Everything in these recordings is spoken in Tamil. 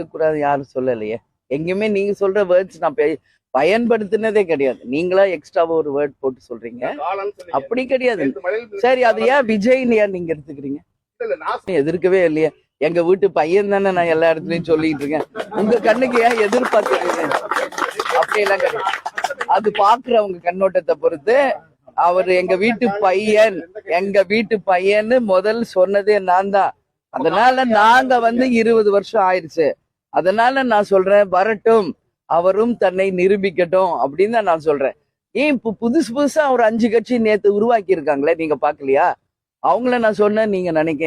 கூடாது யாரும் சொல்லலையே. எங்கேயுமே நீங்க சொல்ற வேர்ட்ஸ் நான் பயன்படுத்தினதே கிடையாது. நீங்களா எக்ஸ்ட்ராவா ஒரு வேர்ட் போட்டு சொல்றீங்க. அப்படி கிடையாது. சரி, அது ஏன் விஜய்னு ஏன் நீங்க எடுத்துக்கிறீங்க? எதிர்க்கவே இல்லையா? எங்க வீட்டு பையன் தானே நான் எல்லா இடத்துலயும் சொல்லிட்டு இருக்கேன். உங்க கண்ணுக்கு ஏன் எதிர்பார்க்கிறீங்க? அப்படியெல்லாம் கிடையாது. அது பாக்குறவங்க கண்ணோட்டத்தை பொறுத்து. அவர் எங்க வீட்டு பையன்னு முதல் சொன்னதே நான் தான். அதனால நாங்க 20 வருஷம் ஆயிடுச்சு. அதனால நான் சொல்றேன், வரட்டும், அவரும் தன்னை நிரூபிக்கட்டும் அப்படின்னு தான் நான் சொல்றேன். ஏன் இப்ப புதுசா ஒரு 5 கட்சி நேத்து உருவாக்கி இருக்காங்களே, நீங்க பாக்கலையா? அவங்கள நான் சொன்னேன் நீங்க நினைக்க.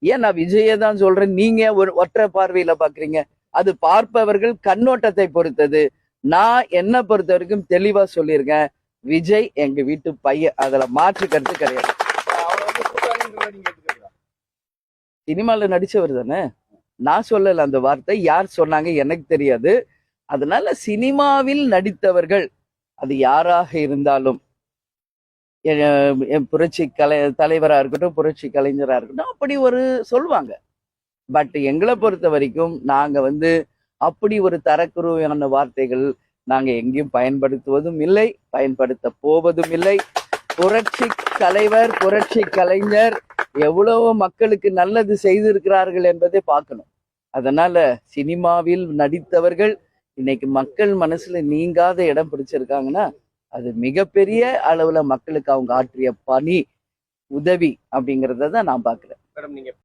ஏன் நான் விஜயை தான் சொல்றேன், நீங்க ஒரு ஒற்றை பார்வையில பாக்குறீங்க? அது பார்ப்பவர்கள் கண்ணோட்டத்தை பொறுத்தது. நான் என்ன பொறுத்த வரைக்கும் தெளிவா சொல்லியிருக்கேன், விஜய் எங்க வீட்டு பையன், அதுல மாற்று கருத்து கிடையாது. சினிமால நடிச்சவர் தானே, நான் சொல்லல அந்த வார்த்தை. யார் சொன்னாங்க எனக்கு தெரியாது. அதனால சினிமாவில் நடித்தவர்கள் அது யாராக இருந்தாலும், புரட்சி தலைவரா இருக்கட்டும், புரட்சி கலைஞரா இருக்கட்டும், அப்படி ஒரு சொல்லுவாங்க. பட் எங்களை பொறுத்த வரைக்கும் நாங்க அப்படி ஒரு தரக்குறைவான வார்த்தைகள் நாங்க எங்கேயும் பயன்படுத்துவதும் இல்லை, பயன்படுத்த போவதும் இல்லை. புரட்சி தலைவர், புரட்சி கலைஞர் எவ்வளவு மக்களுக்கு நல்லது செய்திருக்கிறார்கள் என்பதை பார்க்கணும். அதனால சினிமாவில் நடித்தவர்கள் இன்னைக்கு மக்கள் மனசுல நீங்காத இடம் பிடிச்சிருக்காங்கன்னா அது மிகப்பெரிய அளவுல மக்களுக்கு அவங்க ஆற்றிய பணி, உதவி அப்படிங்கிறத தான் நான் பாக்குறேன்.